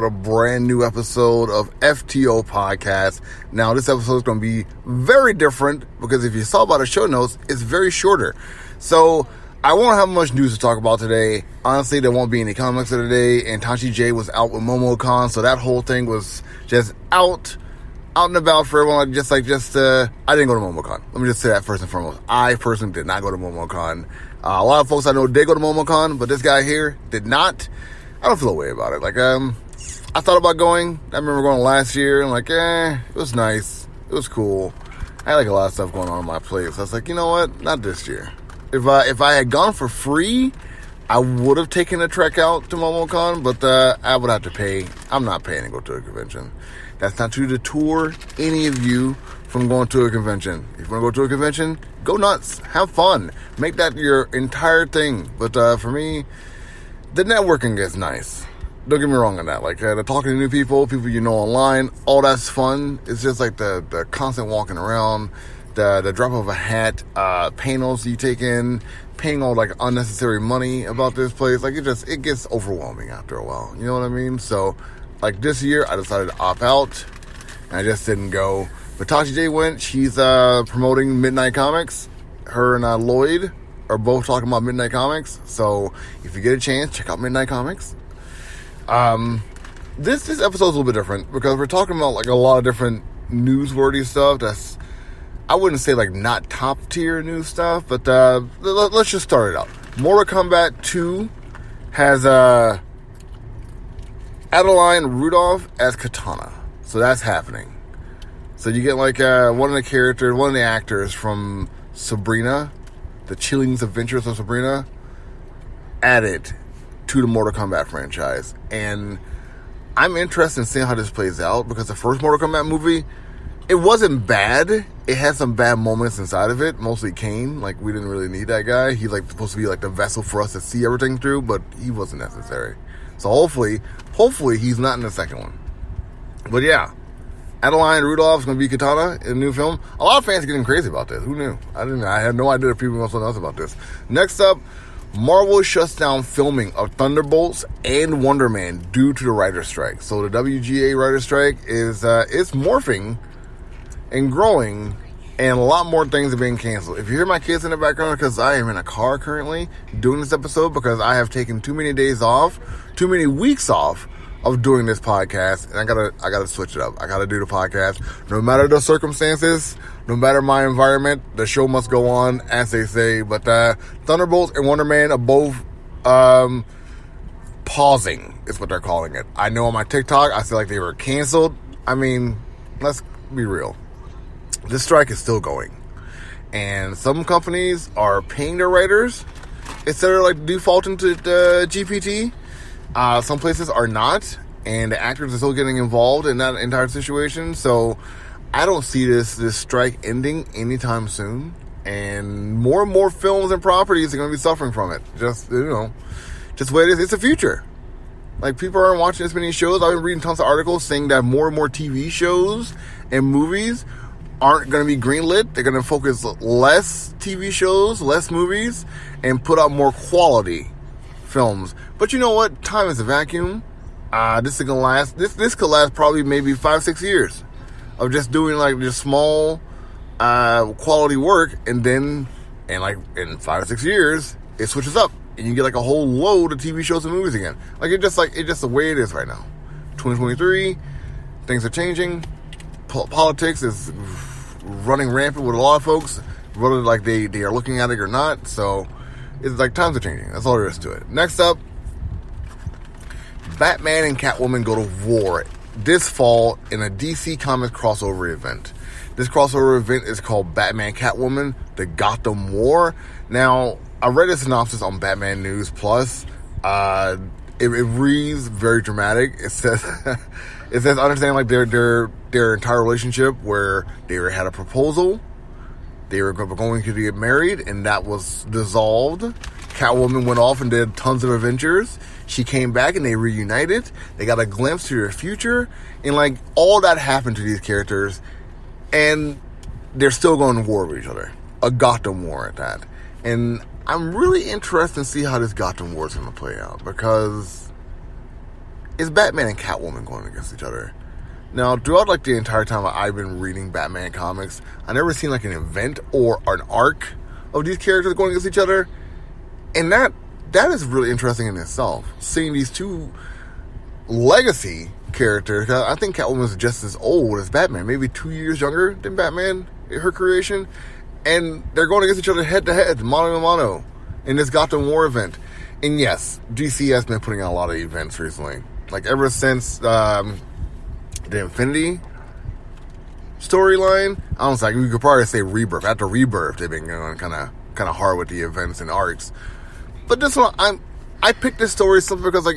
a brand new episode of FTO Podcast. Now, this episode is going to be very different because if you saw by the show notes, it's very shorter. So, I won't have much news to talk about today. Honestly, there won't be any comics of the day, and Tachi J was out with Momo Con, so that whole thing was just out and about for everyone. I didn't go to MomoCon. Let me just say that first and foremost. I personally did not go to MomoCon. A lot of folks I know did go to MomoCon, but this guy here did not. I don't feel a way about it. I thought about going. I remember going last year, and it was nice. It was cool. I had a lot of stuff going on in my plate, so I was like, you know what? Not this year. If I had gone for free, I would have taken a trek out to MomoCon, but I would have to pay. I'm not paying to go to a convention. That's not to deter any of you from going to a convention. If you want to go to a convention, go nuts. Have fun. Make that your entire thing. But for me, the networking is nice. Don't get me wrong on that. The talking to new people you know online, all that's fun. It's just the constant walking around, the drop of a hat, panels you take in, paying all unnecessary money about this place. It gets overwhelming after a while. You know what I mean? So, this year, I decided to opt out, and I just didn't go. But Tachi J went. She's promoting Midnight Comics. Her and Lloyd are both talking about Midnight Comics. So if you get a chance, check out Midnight Comics. This episode's a little bit different because we're talking about a lot of different newsworthy stuff. That's, I wouldn't say not top tier news stuff, but let's just start it out. Mortal Kombat 2 has Adeline Rudolph as Katana. So that's happening. So you get one of the actors from Sabrina, The Chilling Adventures of Sabrina, added to the Mortal Kombat franchise. And I'm interested in seeing how this plays out because the first Mortal Kombat movie, it wasn't bad. It had some bad moments inside of it, mostly Kane. We didn't really need that guy. He's supposed to be the vessel for us to see everything through, but he wasn't necessary. So hopefully he's not in the second one. But yeah, Adeline Rudolph's going to be Katana in the new film. A lot of fans are getting crazy about this. Who knew? I had no idea if people knew something else about this. Next up, Marvel shuts down filming of Thunderbolts and Wonder Man due to the writer's strike. So the WGA writer's strike is it's morphing and growing, and a lot more things are being canceled. If you hear my kids in the background, because I am in a car currently doing this episode because I have taken too many days off, too many weeks off of doing this podcast, and I gotta switch it up. I gotta do the podcast. No matter the circumstances, no matter my environment, the show must go on, as they say. But Thunderbolts and Wonder Man are both pausing, is what they're calling it. I know on my TikTok, I feel like they were canceled. I mean, let's be real. This strike is still going. And some companies are paying their writers instead of defaulting to the GPT. Some places are not, and the actors are still getting involved in that entire situation. So I don't see this strike ending anytime soon. And more films and properties are going to be suffering from it. Just the way it is. It's the future. People aren't watching as many shows. I've been reading tons of articles saying that more and more TV shows and movies aren't going to be greenlit. They're going to focus less TV shows, less movies, and put out more quality films. But you know what? Time is a vacuum. This is gonna last. This could last probably maybe 5-6 years of just doing just small quality work, and then in 5 or 6 years it switches up, and you get a whole load of TV shows and movies again. It's just the way it is right now. 2023, things are changing. Politics is running rampant with a lot of folks, whether they are looking at it or not. So it's times are changing. That's all there is to it. Next up, Batman and Catwoman go to war this fall in a DC Comics crossover event. This crossover event is called Batman Catwoman, the Gotham War. Now, I read a synopsis on Batman News Plus. It reads very dramatic. It says understand their entire relationship where they had a proposal, they were going to get married, and that was dissolved. Catwoman went off and did tons of adventures. She came back and they reunited. They got a glimpse to their future, and all that happened to these characters, and they're still going to war with each other. A Gotham War at that. And I'm really interested to see how this Gotham War is going to play out, because is Batman and Catwoman going against each other. Now, throughout like the entire time I've been reading Batman comics, I've never seen like an event or an arc of these characters going against each other. And that is really interesting in itself. Seeing these two legacy characters, I think Catwoman is just as old as Batman, maybe 2 years younger than Batman, her creation. And they're going against each other head to head, mano a mano, in this Gotham War event. And yes, DC has been putting out a lot of events recently. Like ever since the Infinity storyline, I was like, we could probably say Rebirth. After Rebirth, they've been going kind of hard with the events and arcs. But this one, I picked this story simply because like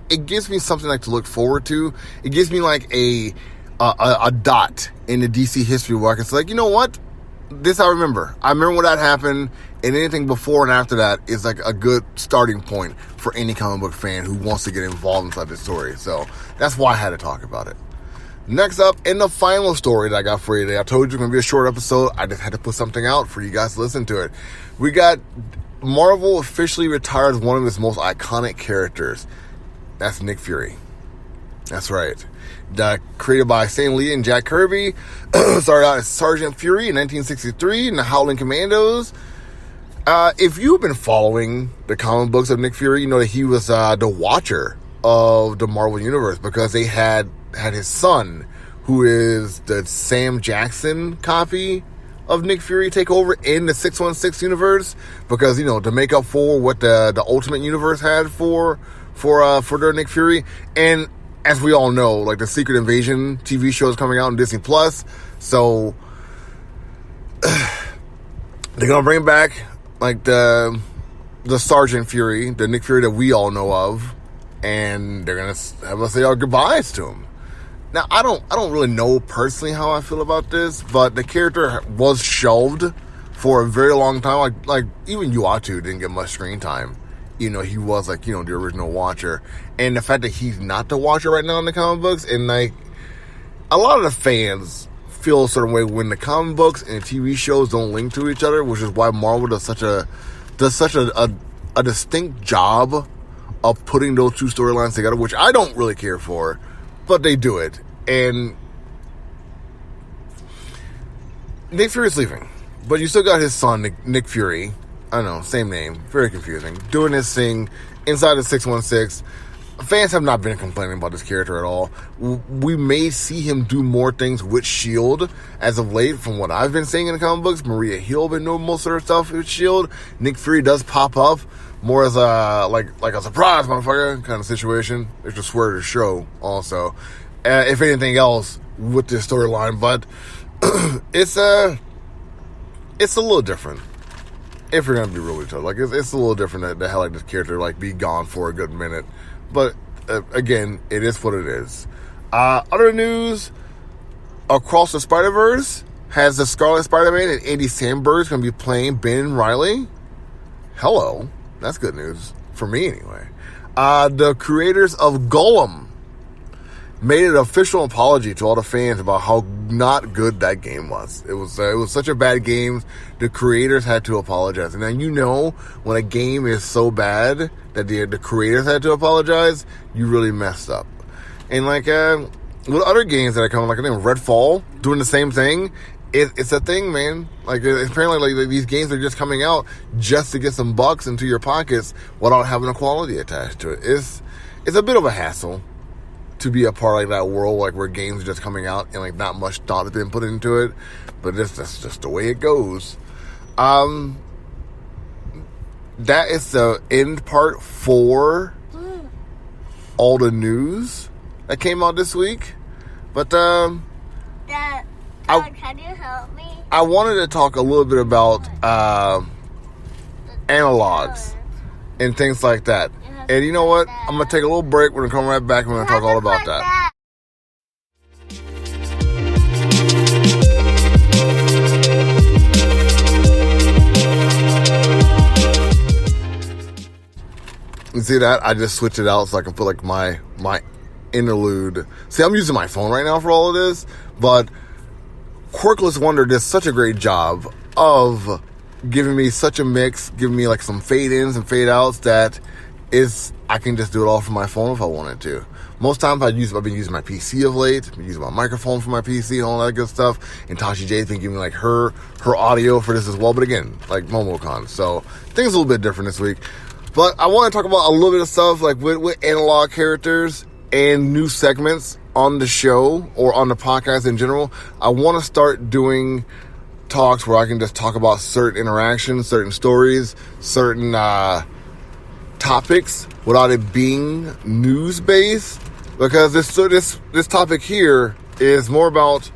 it gives me something like to look forward to. It gives me like a dot in the DC history where I can say, like, you know what? This I remember. I remember when that happened, and anything before and after that is like a good starting point for any comic book fan who wants to get involved inside this story. So that's why I had to talk about it. Next up, in the final story that I got for you today, I told you it's going to be a short episode. I just had to put something out for you guys to listen to it. We got Marvel officially retires one of its most iconic characters. That's Nick Fury. That's right. Created by Stan Lee and Jack Kirby. Started out as Sergeant Fury in 1963 in the Howling Commandos. If you've been following the comic books of Nick Fury, you know that he was the Watcher of the Marvel Universe, because they had his son, who is the Sam Jackson copy of Nick Fury, take over in the 616 universe, because, you know, to make up for what the Ultimate Universe had for their Nick Fury. And as we all know, like, the Secret Invasion TV show is coming out on Disney Plus, so they're gonna bring back like the Sergeant Fury, the Nick Fury that we all know of, and they're gonna have us say our goodbyes to him. Now, I don't really know personally how I feel about this, but the character was shelved for a very long time. Like even Uatu didn't get much screen time. You know, he was like, you know, the original Watcher. And the fact that he's not the Watcher right now in the comic books, and like a lot of the fans feel a certain way when the comic books and the TV shows don't link to each other, which is why Marvel does such a distinct job of putting those two storylines together, which I don't really care for, but they do it. And Nick Fury's leaving, but you still got his son, Nick Fury. I don't know, same name, very confusing, doing his thing inside the 616. Fans have not been complaining about this character at all. We may see him do more things with S.H.I.E.L.D. as of late, from what I've been seeing in the comic books. Maria Hill been doing most of her stuff with S.H.I.E.L.D. Nick Fury does pop up more as a like a surprise motherfucker kind of situation. It's just swear to show also. If anything else with this storyline, but it's a little different. If you're gonna be really tough, like it's a little different to have like this character like be gone for a good minute. But again, it is what it is. Other news: Across the Spider-Verse has the Scarlet Spider-Man and Andy Samberg's going to be playing Ben Reilly. Hello, that's good news for me anyway. The creators of Golem made an official apology to all the fans about how not good that game was. It was such a bad game. The creators had to apologize. And then, you know, when a game is so bad that the creators had to apologize, you really messed up. And like with other games that are coming, like I think Redfall doing the same thing. It's a thing, man. Like apparently, like these games are just coming out just to get some bucks into your pockets without having a quality attached to it. It's a bit of a hassle to be a part of like that world, like where games are just coming out and like not much thought has been put into it, but that's just the way it goes. That is the end part for all the news that came out this week. But Dad, can you help me? I wanted to talk a little bit about analogs and things like that. And you know what? I'm going to take a little break. We're going to come right back and we're going to talk all about that. You see that? I just switched it out so I can put like my interlude. See, I'm using my phone right now for all of this, but Quirkless Wonder did such a great job of giving me such a mix, giving me like some fade ins and fade outs that I can just do it all from my phone if I wanted to. Most times I've been using my PC of late. I've been using my microphone for my PC and all that good stuff. And Tashi J's been giving me like her audio for this as well. But again, like MomoCon. So things a little bit different this week. But I want to talk about a little bit of stuff like with analog characters and new segments on the show or on the podcast in general. I want to start doing talks where I can just talk about certain interactions, certain stories, certain topics without it being news based, because this topic here is more about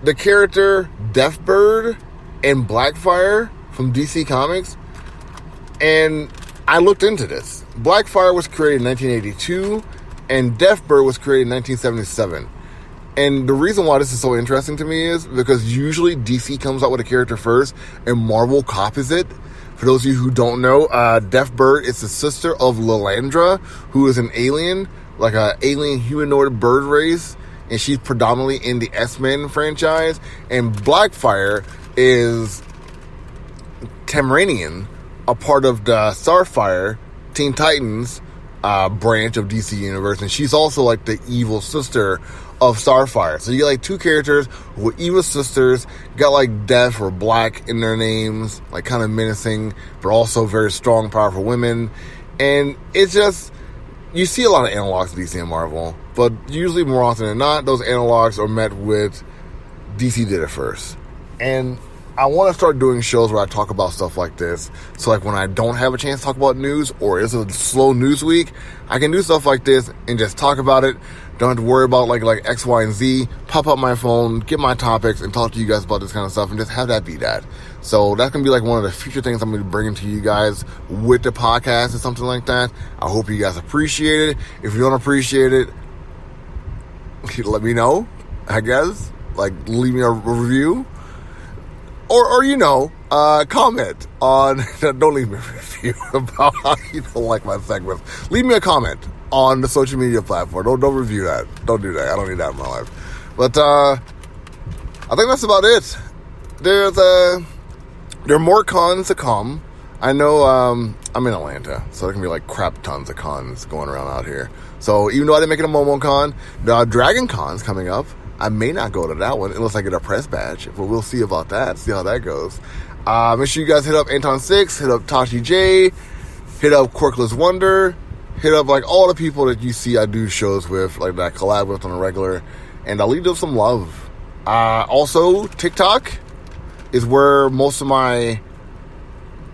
the character Deathbird and Blackfire from DC Comics. And I looked into this. Blackfire was created in 1982 and Deathbird was created in 1977. And the reason why this is so interesting to me is because usually DC comes out with a character first and Marvel copies it. For those of you who don't know, Deathbird is the sister of Lilandra, who is an alien, like an alien humanoid bird race, and she's predominantly in the X-Men franchise. And Blackfire is Tamranian, a part of the Starfire, Teen Titans branch of DC Universe, and she's also like the evil sister of Starfire. So you get like two characters who are evil sisters, got like death or black in their names, like kind of menacing, but also very strong, powerful women. And it's just, you see a lot of analogs to DC and Marvel, but usually more often than not, those analogs are met with DC did it first. And I want to start doing shows where I talk about stuff like this. So like when I don't have a chance to talk about news or it's a slow news week, I can do stuff like this and just talk about it. Don't have to worry about like X, Y, and Z. Pop up my phone, get my topics, and talk to you guys about this kind of stuff and just have that be that. So that's going to be like one of the future things I'm going to be bringing to you guys with the podcast or something like that. I hope you guys appreciate it. If you don't appreciate it, let me know, I guess. Like leave me a review. Or comment on, don't leave me a review about how you don't like my segments. Leave me a comment on the social media platform. Don't review that. Don't do that. I don't need that in my life. But I think that's about it. There are more cons to come. I know I'm in Atlanta, so there can be like crap tons of cons going around out here. So even though I didn't make it a Momo con, the Dragon Con's coming up. I may not go to that one unless I get a press badge, but we'll see about that, see how that goes. Make sure you guys hit up Anton6, hit up Tashi J, hit up Quirkless Wonder, hit up like all the people that you see I do shows with, like that I collab with on a regular, and I'll leave them some love. Also, TikTok is where most of my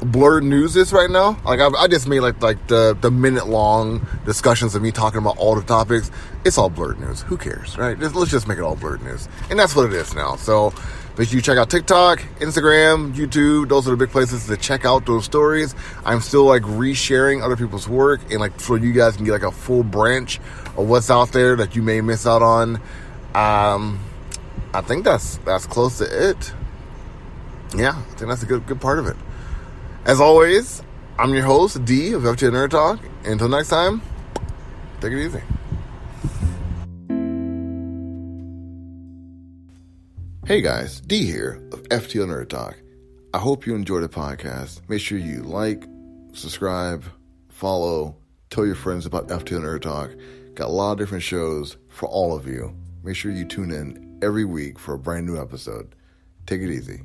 blurred news is right now. Like I just made like the minute long discussions of me talking about all the topics. It's all blurred news. Who cares, right? Let's just make it all blurred news, and that's what it is now. So make sure you check out TikTok, Instagram, YouTube. Those are the big places to check out those stories. I'm still like resharing other people's work, and like so you guys can get like a full branch of what's out there that you may miss out on. I think that's close to it. Yeah, I think that's a good part of it. As always, I'm your host, D of FTO Nerd Talk. Until next time, take it easy. Hey guys, D here of FTO Nerd Talk. I hope you enjoy the podcast. Make sure you like, subscribe, follow, tell your friends about FTO Nerd Talk. Got a lot of different shows for all of you. Make sure you tune in every week for a brand new episode. Take it easy.